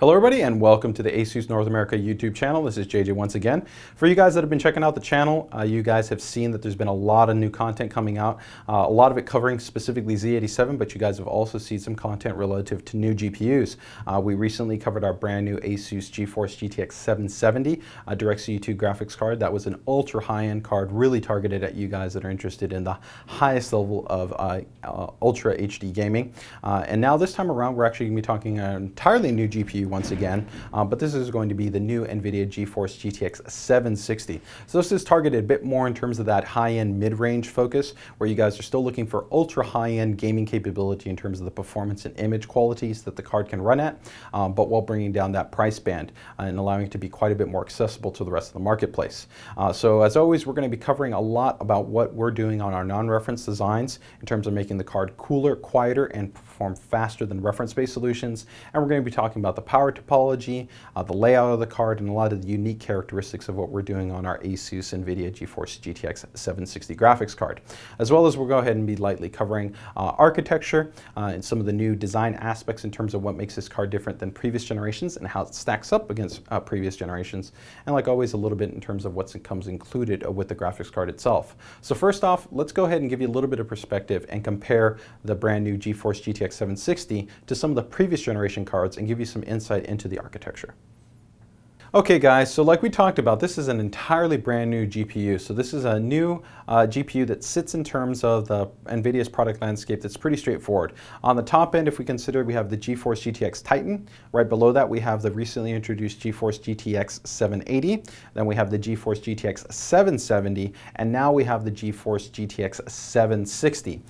Hello everybody and welcome to the ASUS North America YouTube channel. This is JJ once again. For you guys that have been checking out the channel, you guys have seen that there's been a lot of new content coming out, a lot of it covering specifically Z87, but you guys have also seen some content relative to new GPUs. We recently covered our brand new ASUS GeForce GTX 770 DirectCU II graphics card. That was an ultra high-end card, really targeted at you guys that are interested in the highest level of ultra HD gaming. And now this time around, we're actually going to be talking an entirely new GPU once again, but this is going to be the new NVIDIA GeForce GTX 760. So this is targeted a bit more in terms of that high-end mid-range focus, where you guys are still looking for ultra high-end gaming capability in terms of the performance and image qualities that the card can run at, but while bringing down that price band and allowing it to be quite a bit more accessible to the rest of the marketplace. So as always, we're going to be covering a lot about what we're doing on our non-reference designs in terms of making the card cooler, quieter, and perform faster than reference-based solutions. And we're going to be talking about the power topology, the layout of the card, and a lot of the unique characteristics of what we're doing on our ASUS NVIDIA GeForce GTX 760 graphics card. As well as we'll go ahead and be lightly covering architecture and some of the new design aspects in terms of what makes this card different than previous generations and how it stacks up against previous generations. And like always, a little bit in terms of what comes included with the graphics card itself. So first off, let's go ahead and give you a little bit of perspective and compare the brand new GeForce GTX 760 to some of the previous generation cards and give you some insight into the architecture. Okay guys, so like we talked about, this is an entirely brand new GPU. So this is a new GPU that sits in terms of the NVIDIA's product landscape that's pretty straightforward. On the top end, if we consider, we have the GeForce GTX Titan. Right below that, we have the recently introduced GeForce GTX 780. Then we have the GeForce GTX 770. And now we have the GeForce GTX 760.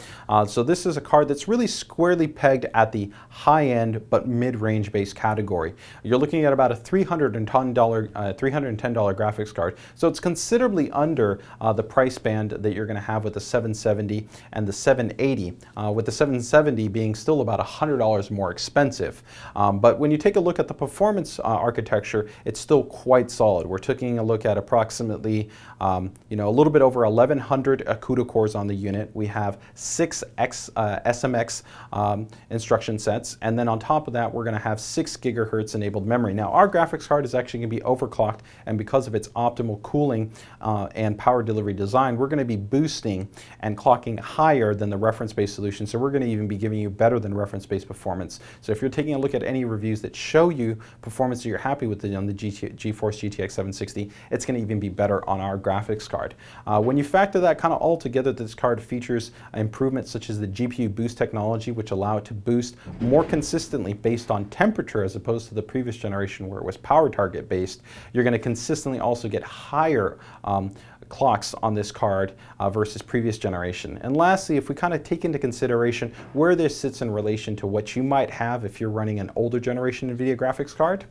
So this is a card that's really squarely pegged at the high-end but mid-range based category. You're looking at about a $310 graphics card. So it's considerably under the price band that you're going to have with the 770 and the 780, with the 770 being still about $100 more expensive. But when you take a look at the performance architecture, it's still quite solid. We're taking a look at approximately a little bit over 1100 CUDA cores on the unit. We have 6 SMX instruction sets, and then on top of that, we're going to have 6 gigahertz enabled memory. Now, our graphics card is actually going to be overclocked, and because of its optimal cooling and power delivery design, we're going to be boosting and clocking higher than the reference-based solution. So we're going to even be giving you better than reference-based performance. So if you're taking a look at any reviews that show you performance that you're happy with on the GeForce GTX 760, it's going to even be better on our graphics card. When you factor that kind of all together, this card features improvements such as the GPU boost technology, which allow it to boost more consistently based on temperature as opposed to the previous generation where it was power target based. You're going to consistently also get higher clocks on this card versus previous generation. And lastly, if we kind of take into consideration where this sits in relation to what you might have if you're running an older generation NVIDIA graphics card,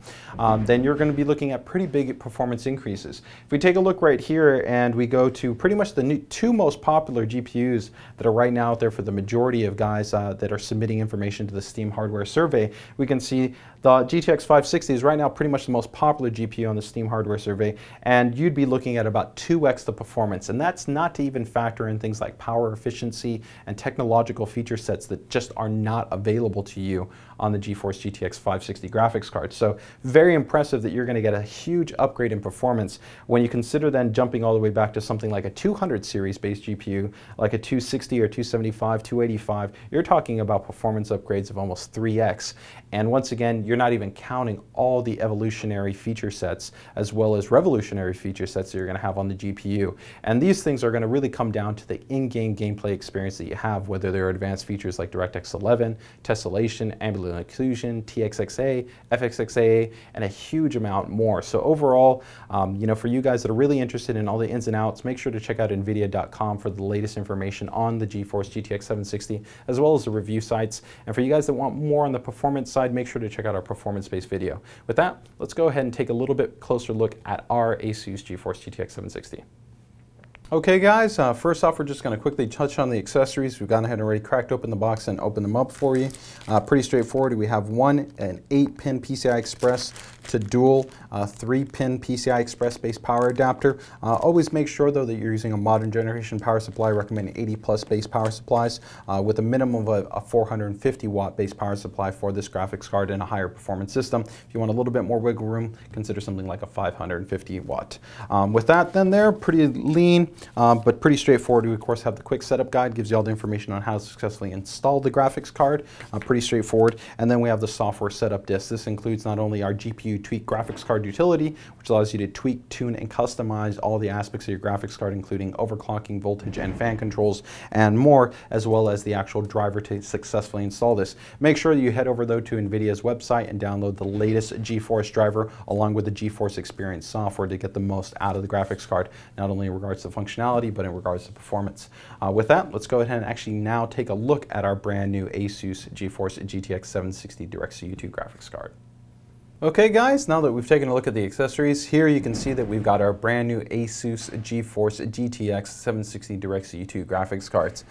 then you're going to be looking at pretty big performance increases. If we take a look right here and we go to pretty much the two most popular GPUs that are right now out there for the majority of guys that are submitting information to the Steam hardware survey, we can see the GTX 560 is right now pretty much the most popular GPU on the Steam hardware survey, and you'd be looking at about 2x the performance. And that's not to even factor in things like power efficiency and technological feature sets that just are not available to you on the GeForce GTX 560 graphics card. So very impressive that you're going to get a huge upgrade in performance when you consider then jumping all the way back to something like a 200 series based GPU, like a 260 or 275, 285. You're talking about performance upgrades of almost 3x. And once again, you're not even counting all the evolutionary feature sets as well as revolutionary feature sets that you're going to have on the GPU. And these things are going to really come down to the in-game gameplay experience that you have, whether they're advanced features like DirectX 11, tessellation, ambient occlusion, TXXA, FXXA, and a huge amount more. So overall, for you guys that are really interested in all the ins and outs, make sure to check out nvidia.com for the latest information on the GeForce GTX 760, as well as the review sites. And for you guys that want more on the performance side, make sure to check out our performance-based video. With that, let's go ahead and take a little bit closer look at our ASUS GeForce GTX 760. Okay guys, first off we're just going to quickly touch on the accessories. We've gone ahead and already cracked open the box and opened them up for you. Pretty straightforward. We have an 8-pin PCI Express to dual 3-pin PCI Express based power adapter. Always make sure though that you're using a modern generation power supply. I recommend 80+ base power supplies with a minimum of a 450 watt base power supply for this graphics card and a higher performance system. If you want a little bit more wiggle room, consider something like a 550 watt. With that then they're pretty lean. But pretty straightforward. We of course have the quick setup guide, gives you all the information on how to successfully install the graphics card. Pretty straightforward. And then we have the software setup disc. This includes not only our GPU tweak graphics card utility, which allows you to tweak, tune, and customize all the aspects of your graphics card, including overclocking, voltage, and fan controls, and more, as well as the actual driver to successfully install this. Make sure that you head over though to NVIDIA's website and download the latest GeForce driver along with the GeForce Experience software to get the most out of the graphics card, not only in regards to functionality, but in regards to performance. With that, let's go ahead and actually now take a look at our brand new ASUS GeForce GTX 760 DirectCU II graphics card. Okay guys, now that we've taken a look at the accessories, here you can see that we've got our brand new ASUS GeForce GTX 760 DirectCU II graphics cards.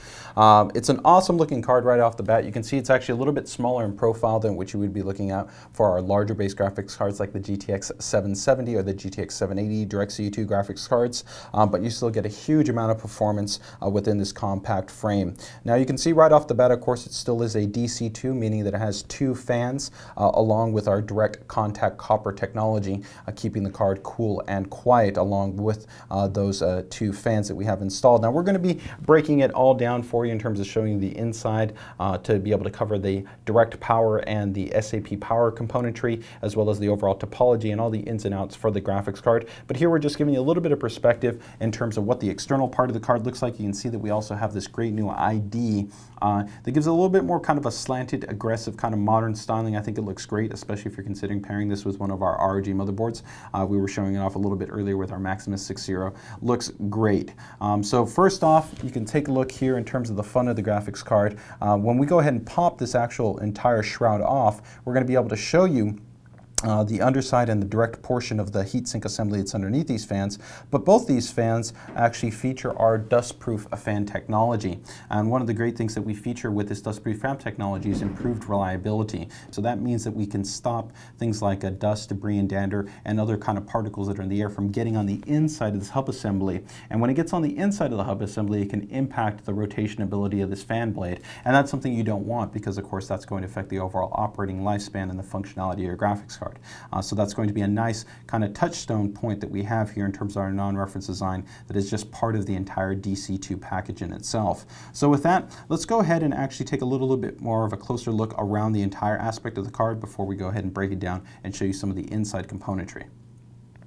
It's an awesome looking card right off the bat. You can see it's actually a little bit smaller in profile than what you would be looking at for our larger base graphics cards like the GTX 770 or the GTX 780 DirectCU II graphics cards, but you still get a huge amount of performance within this compact frame. Now you can see right off the bat, of course, it still is a DC2, meaning that it has 2 fans along with our direct contact copper technology, keeping the card cool and quiet along with those 2 fans that we have installed. Now we're going to be breaking it all down for you in terms of showing the inside to be able to cover the direct power and the SAP power componentry, as well as the overall topology and all the ins and outs for the graphics card. But here we're just giving you a little bit of perspective in terms of what the external part of the card looks like. You can see that we also have this great new ID that gives it a little bit more kind of a slanted, aggressive kind of modern styling. I think it looks great, especially if you're considering pairing this with one of our ROG motherboards. We were showing it off a little bit earlier with our Maximus 6.0. Looks great. So first off, you can take a look here in terms of the front of the graphics card. When we go ahead and pop this actual entire shroud off, we're going to be able to show you the underside and the direct portion of the heatsink assembly that's underneath these fans. But both these fans actually feature our dust-proof fan technology. And one of the great things that we feature with this dust-proof fan technology is improved reliability. So that means that we can stop things like dust, debris, and dander, and other kind of particles that are in the air from getting on the inside of this hub assembly. And when it gets on the inside of the hub assembly, it can impact the rotation ability of this fan blade. And that's something you don't want because, of course, that's going to affect the overall operating lifespan and the functionality of your graphics card. So that's going to be a nice kind of touchstone point that we have here in terms of our non-reference design that is just part of the entire DC2 package in itself. So with that, let's go ahead and actually take a little bit more of a closer look around the entire aspect of the card before we go ahead and break it down and show you some of the inside componentry.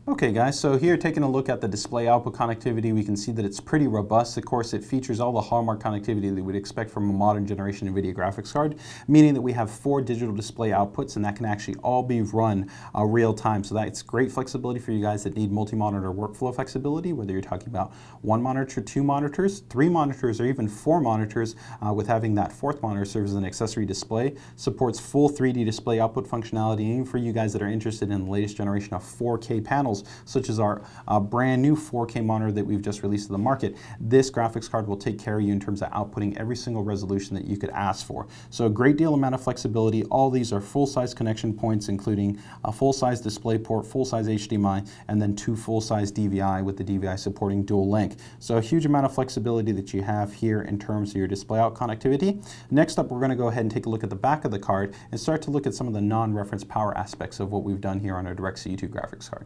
Okay guys, so here taking a look at the display output connectivity, we can see that it's pretty robust. Of course, it features all the hallmark connectivity that we would expect from a modern generation NVIDIA graphics card, meaning that we have 4 digital display outputs and that can actually all be run real time. So that's great flexibility for you guys that need multi-monitor workflow flexibility, whether you're talking about 1 monitor, 2 monitors, 3 monitors, or even 4 monitors, with having that 4th monitor serve as an accessory display. Supports full 3D display output functionality, and even for you guys that are interested in the latest generation of 4K panels, such as our brand new 4K monitor that we've just released to the market, this graphics card will take care of you in terms of outputting every single resolution that you could ask for. So a great deal amount of flexibility. All these are full-size connection points, including a full-size display port, full-size HDMI, and then 2 full-size DVI with the DVI supporting dual link. So a huge amount of flexibility that you have here in terms of your display out connectivity. Next up, we're going to go ahead and take a look at the back of the card and start to look at some of the non-reference power aspects of what we've done here on our DirectCU II graphics card.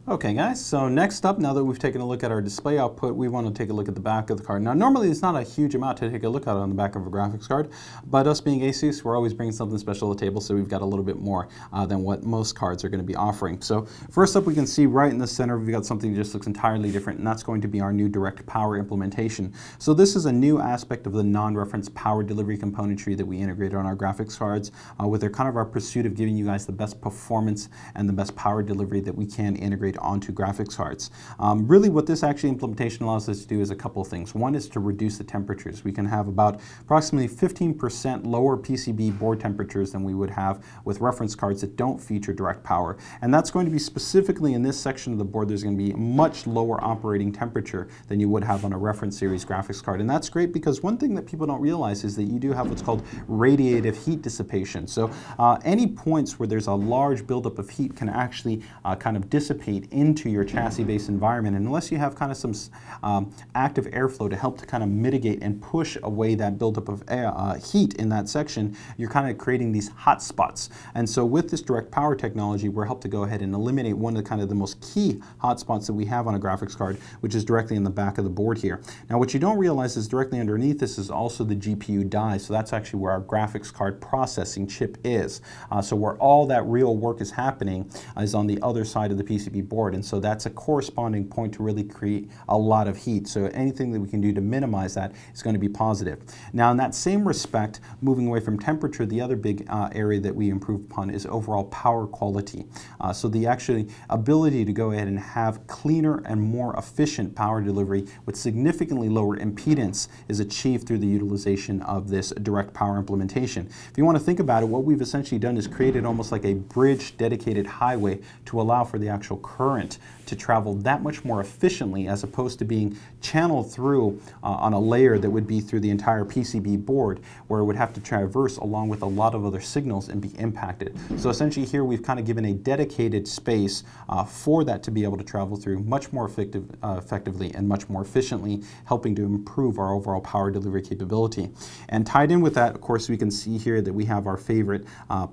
Okay guys, so next up, now that we've taken a look at our display output, we want to take a look at the back of the card. Now normally it's not a huge amount to take a look at on the back of a graphics card, but us being ASUS, we're always bringing something special to the table, so we've got a little bit more than what most cards are going to be offering. So first up, we can see right in the center, we've got something that just looks entirely different, and that's going to be our new direct power implementation. So this is a new aspect of the non-reference power delivery componentry that we integrated on our graphics cards with our kind of our pursuit of giving you guys the best performance and the best power delivery that we can integrate integrate onto graphics cards. Really what this actually implementation allows us to do is a couple of things. One is to reduce the temperatures. We can have about approximately 15% lower PCB board temperatures than we would have with reference cards that don't feature direct power. And that's going to be specifically in this section of the board. There's going to be much lower operating temperature than you would have on a reference series graphics card. And that's great because one thing that people don't realize is that you do have what's called radiative heat dissipation. So any points where there's a large buildup of heat can actually kind of dissipate into your chassis-based environment. And unless you have kind of some active airflow to help to kind of mitigate and push away that buildup of heat in that section, you're kind of creating these hot spots. And so with this direct power technology, we're helped to go ahead and eliminate one of the most key hotspots that we have on a graphics card, which is directly in the back of the board here. Now what you don't realize is directly underneath this is also the GPU die, so that's actually where our graphics card processing chip is. So where all that real work is happening is on the other side of the PCB board, and so that's a corresponding point to really create a lot of heat. So anything that we can do to minimize that is going to be positive. Now in that same respect, moving away from temperature, the other big area that we improve upon is overall power quality. So the actually ability to go ahead and have cleaner and more efficient power delivery with significantly lower impedance is achieved through the utilization of this direct power implementation. If you want to think about it, what we've essentially done is created almost like a bridge dedicated highway to allow for the actual current to travel that much more efficiently as opposed to being channeled through on a layer that would be through the entire PCB board, where it would have to traverse along with a lot of other signals and be impacted. So essentially here we've kind of given a dedicated space for that to be able to travel through much more effectively and much more efficiently, helping to improve our overall power delivery capability. And tied in with that, of course, we can see here that we have our favorite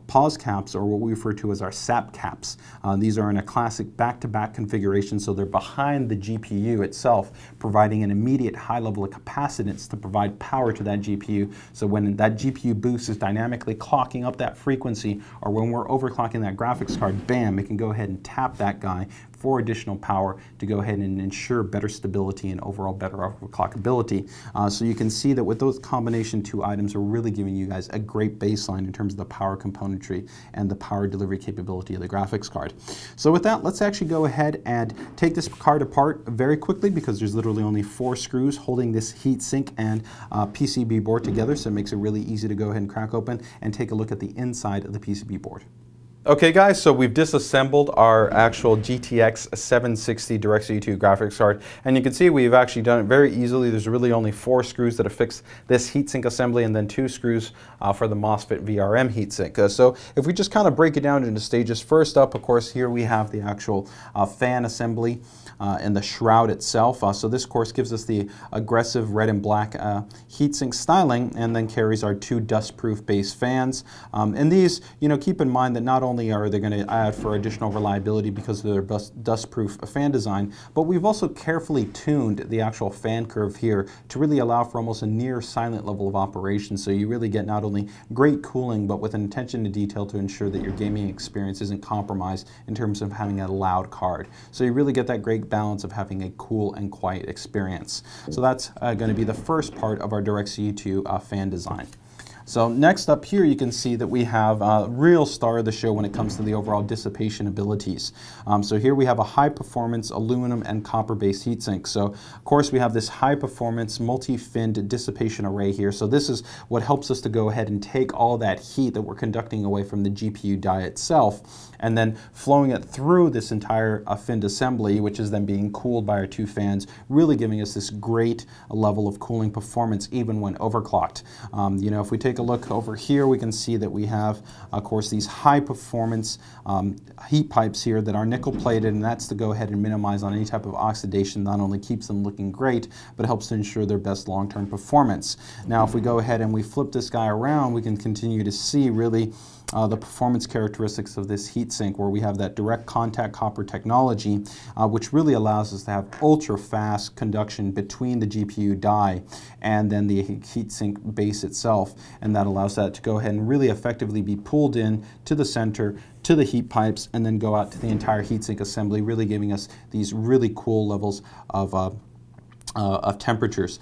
pause caps, or what we refer to as our SAP caps. These are in a classic back-to-back configuration, so they're behind the GPU itself, providing an immediate high level of capacitance to provide power to that GPU. So when that GPU boost is dynamically clocking up that frequency, or when we're overclocking that graphics card, bam, it can go ahead and tap that guy for additional power to go ahead and ensure better stability and overall better overclockability. So you can see that with those combination two items are really giving you guys a great baseline in terms of the power componentry and the power delivery capability of the graphics card. So with that, let's actually go ahead and take this card apart very quickly, because there's literally only 4 screws holding this heatsink and PCB board together, so it makes it really easy to go ahead and crack open and take a look at the inside of the PCB board. Okay guys, so we've disassembled our actual GTX 760 DirectCU II graphics card, and you can see we've actually done it very easily. There's really only 4 screws that affix this heatsink assembly, and then 2 screws for the MOSFET VRM heatsink. So if we just kind of break it down into stages, first up, of course, here we have the actual fan assembly and the shroud itself. So this, of course, gives us the aggressive red and black heatsink styling, and then carries our 2 dust-proof base fans. And these, keep in mind that not only are they going to add for additional reliability because of their dust-proof fan design, but we've also carefully tuned the actual fan curve here to really allow for almost a near silent level of operation. So you really get not only great cooling, but with an attention to detail to ensure that your gaming experience isn't compromised in terms of having a loud card. So you really get that great balance of having a cool and quiet experience. So that's going to be the first part of our DirectCU II fan design. So next up here, you can see that we have a real star of the show when it comes to the overall dissipation abilities. So here we have a high-performance aluminum and copper-based heatsink. So of course we have this high-performance multi-finned dissipation array here. So this is what helps us to go ahead and take all that heat that we're conducting away from the GPU die itself, and then flowing it through this entire finned assembly, which is then being cooled by our 2 fans, really giving us this great level of cooling performance even when overclocked. If we take a look over here, we can see that we have, of course, these high performance heat pipes here that are nickel plated, and that's to go ahead and minimize on any type of oxidation. Not only keeps them looking great, but helps to ensure their best long-term performance. Now if we go ahead and we flip this guy around, we can continue to see really the performance characteristics of this heatsink, where we have that direct contact copper technology, which really allows us to have ultra fast conduction between the GPU die and then the heatsink base itself, and that allows that to go ahead and really effectively be pulled in to the center, to the heat pipes, and then go out to the entire heatsink assembly, really giving us these really cool levels of of temperatures.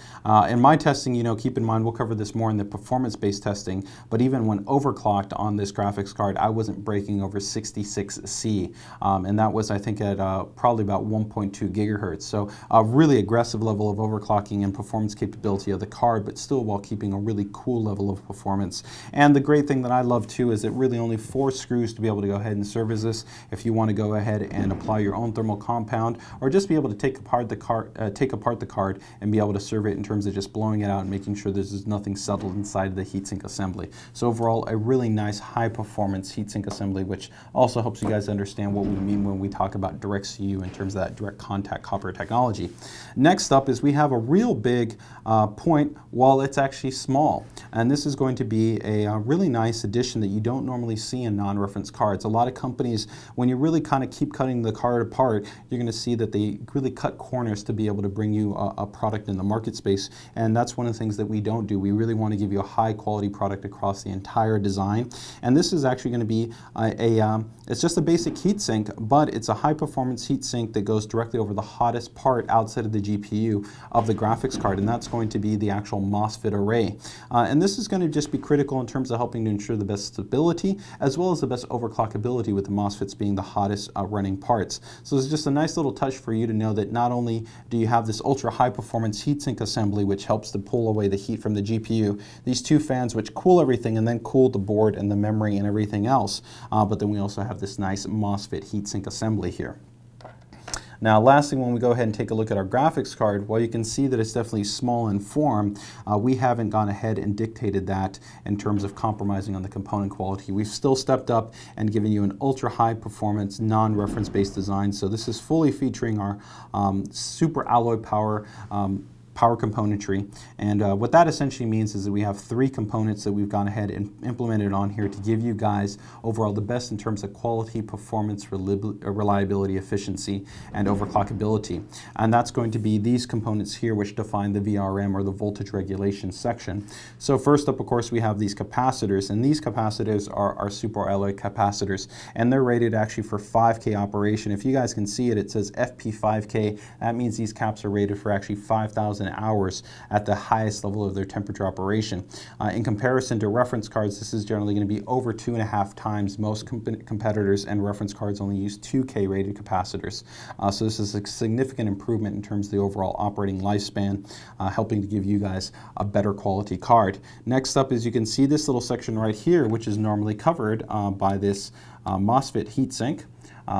In my testing, you know, keep in mind, we'll cover this more in the performance-based testing, but even when overclocked on this graphics card, I wasn't breaking over 66C, and that was, I think, at probably about 1.2 gigahertz. So a really aggressive level of overclocking and performance capability of the card, but still while keeping a really cool level of performance. And the great thing that I love too is it really only 4 screws to be able to go ahead and service this. If you want to go ahead and apply your own thermal compound, or just be able to take apart the card, and be able to serve it in terms of just blowing it out and making sure there's nothing settled inside the heatsink assembly. So overall, a really nice high performance heatsink assembly, which also helps you guys understand what we mean when we talk about DirectCU in terms of that direct contact copper technology. Next up is we have a real big point while it's actually small. And this is going to be a really nice addition that you don't normally see in non-reference cards. A lot of companies, when you really kind of keep cutting the card apart, you're going to see that they really cut corners to be able to bring you a product in the market space, and that's one of the things that we don't do. We really want to give you a high quality product across the entire design, and this is actually going to be it's just a basic heatsink, but it's a high performance heatsink that goes directly over the hottest part outside of the GPU of the graphics card, and that's going to be the actual MOSFET array. And this is going to just be critical in terms of helping to ensure the best stability as well as the best overclockability, with the MOSFETs being the hottest running parts. So it's just a nice little touch for you to know that not only do you have this ultra high performance heatsink assembly, which helps to pull away the heat from the GPU, these 2 fans which cool everything and then cool the board and the memory and everything else, but then we also have this nice MOSFET heatsink assembly here. Now, lastly, when we go ahead and take a look at our graphics card, while you can see that it's definitely small in form, we haven't gone ahead and dictated that in terms of compromising on the component quality. We've still stepped up and given you an ultra high performance, non-reference based design. So this is fully featuring our super alloy power componentry, and what that essentially means is that we have 3 components that we've gone ahead and implemented on here to give you guys overall the best in terms of quality, performance, reliability, efficiency, and overclockability. And that's going to be these components here, which define the VRM, or the voltage regulation section. So first up, of course, we have these capacitors, and these capacitors are our super alloy capacitors, and they're rated actually for 5K operation. If you guys can see it, it says FP5K. That means these caps are rated for actually 5,000 hours at the highest level of their temperature operation. In comparison to reference cards, this is generally going to be over 2.5 times. Most competitors and reference cards only use 2K rated capacitors. So this is a significant improvement in terms of the overall operating lifespan, helping to give you guys a better quality card. Next up is you can see this little section right here, which is normally covered by this MOSFET heatsink.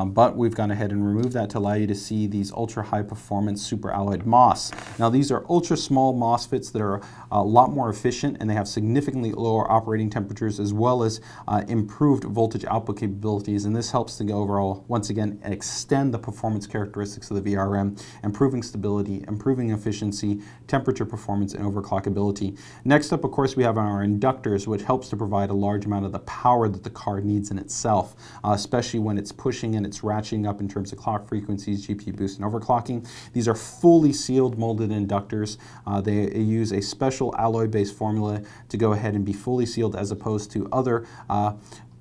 But we've gone ahead and removed that to allow you to see these ultra high performance super alloyed MOS. Now these are ultra small MOSFETs that are a lot more efficient, and they have significantly lower operating temperatures as well as improved voltage output capabilities, and this helps to go overall, once again, extend the performance characteristics of the VRM, improving stability, improving efficiency, temperature performance, and overclockability. Next up, of course, we have our inductors, which helps to provide a large amount of the power that the card needs in itself, especially when it's pushing and it's ratcheting up in terms of clock frequencies, GPU boost, and overclocking. These are fully sealed molded inductors. They use a special alloy-based formula to go ahead and be fully sealed, as opposed to other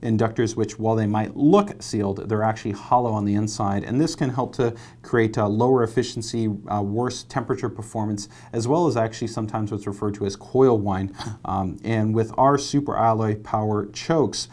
inductors which, while they might look sealed, they're actually hollow on the inside, and this can help to create lower efficiency, worse temperature performance, as well as actually sometimes what's referred to as coil whine. And with our super alloy power chokes,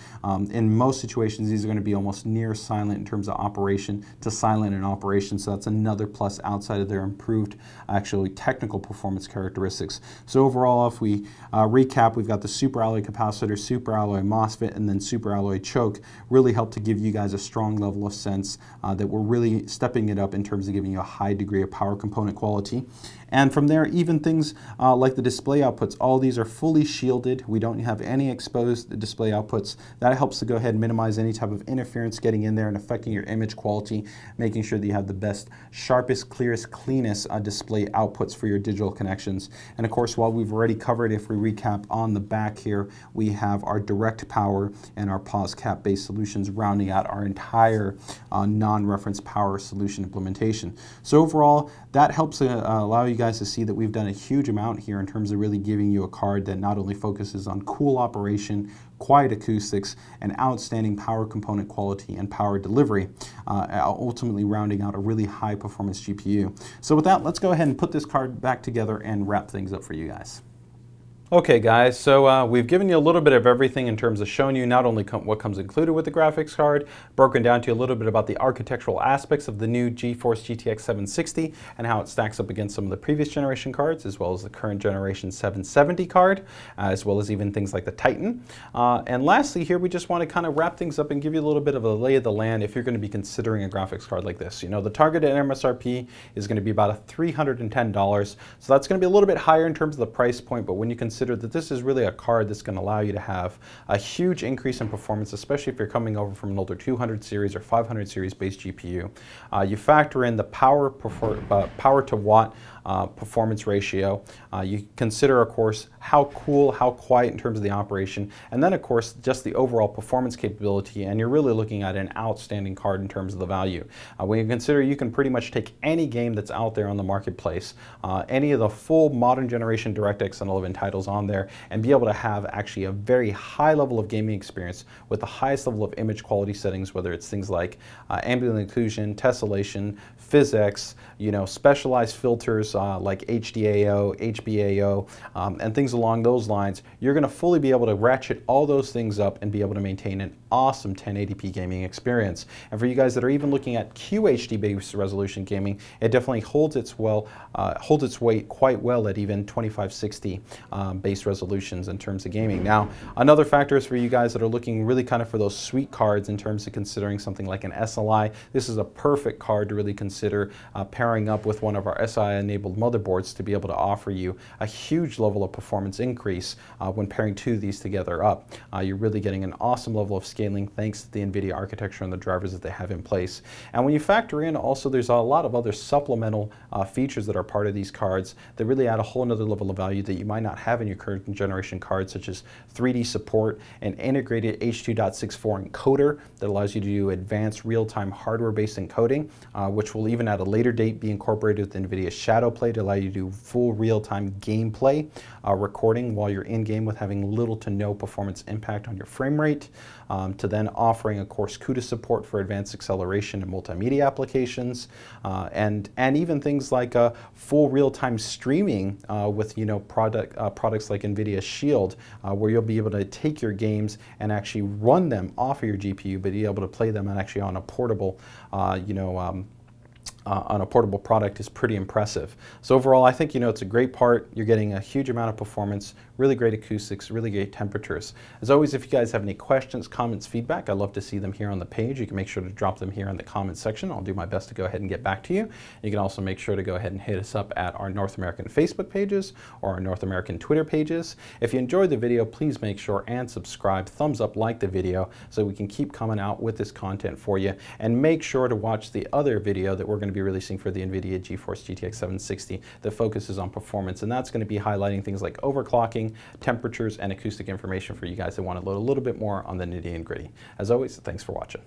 in most situations these are going to be almost near silent in terms of operation to silent in operation, so that's another plus outside of their improved actually technical performance characteristics. So overall, if we recap, we've got the super alloy capacitor, super alloy MOSFET, and then super alloy choke really help to give you guys a strong level of sense that we're really stepping it up in terms of giving you a high degree of power component quality. And from there, even things like the display outputs, all these are fully shielded. We don't have any exposed display outputs. That helps to go ahead and minimize any type of interference getting in there and affecting your image quality, making sure that you have the best, sharpest, clearest, cleanest display outputs for your digital connections. And of course, while we've already covered, if we recap on the back here, we have our direct power and our pause cap based solutions rounding out our entire non-reference power solution implementation. So overall, that helps allow you guys guys to see that we've done a huge amount here in terms of really giving you a card that not only focuses on cool operation, quiet acoustics, and outstanding power component quality and power delivery, ultimately rounding out a really high performance GPU. So with that, let's go ahead and put this card back together and wrap things up for you guys. Okay guys, so we've given you a little bit of everything in terms of showing you not only what comes included with the graphics card, broken down to you a little bit about the architectural aspects of the new GeForce GTX 760 and how it stacks up against some of the previous generation cards, as well as the current generation 770 card, as well as even things like the Titan. And lastly here, we just want to kind of wrap things up and give you a little bit of a lay of the land if you're going to be considering a graphics card like this. You know, the targeted MSRP is going to be about $310, so that's going to be a little bit higher in terms of the price point, but when you consider that this is really a card that's going to allow you to have a huge increase in performance, especially if you're coming over from an older 200 series or 500 series based GPU. You factor in the power to watt performance ratio. You consider, of course, how cool, how quiet in terms of the operation, and then, of course, just the overall performance capability, and you're really looking at an outstanding card in terms of the value. When you consider you can pretty much take any game that's out there on the marketplace, any of the full modern generation DirectX and 11 titles on there, and be able to have actually a very high level of gaming experience with the highest level of image quality settings, whether it's things like ambient occlusion, tessellation, physics, you know, specialized filters like HDAO, HBAO, and things along those lines. You're going to fully be able to ratchet all those things up and be able to maintain an awesome 1080p gaming experience. And for you guys that are even looking at QHD based resolution gaming, it definitely holds its weight quite well at even 2560 base resolutions in terms of gaming. Now, another factor is for you guys that are looking really kind of for those sweet cards in terms of considering something like an SLI. This is a perfect card to really consider pairing up with one of our SI enabled motherboards to be able to offer you a huge level of performance increase when pairing two of these together up. You're really getting an awesome level of scaling thanks to the NVIDIA architecture and the drivers that they have in place. And when you factor in also, there's a lot of other supplemental features that are part of these cards that really add a whole nother level of value that you might not have in your current generation cards, such as 3D support, an integrated H.264 encoder that allows you to do advanced real-time hardware-based encoding, which will even at a later date be incorporated with NVIDIA Shadowplay to allow you to do full real-time gameplay recording while you're in-game with having little to no performance impact on your frame rate, to then offering, of course, CUDA support for advanced acceleration and multimedia applications, and even things like full real-time streaming with, you know, products like NVIDIA Shield, where you'll be able to take your games and actually run them off of your GPU, but be able to play them and actually on a portable, on a portable product is pretty impressive. So overall, I think, you know, it's a great part. You're getting a huge amount of performance, really great acoustics, really great temperatures. As always, if you guys have any questions, comments, feedback, I'd love to see them here on the page. You can make sure to drop them here in the comments section. I'll do my best to go ahead and get back to you. You can also make sure to go ahead and hit us up at our North American Facebook pages or our North American Twitter pages. If you enjoyed the video, please make sure and subscribe, thumbs up, like the video, so we can keep coming out with this content for you. And make sure to watch the other video that we're going to be releasing for the NVIDIA GeForce GTX 760 that focuses on performance, and that's going to be highlighting things like overclocking, temperatures, and acoustic information for you guys that want to learn a little bit more on the nitty and gritty. As always, thanks for watching.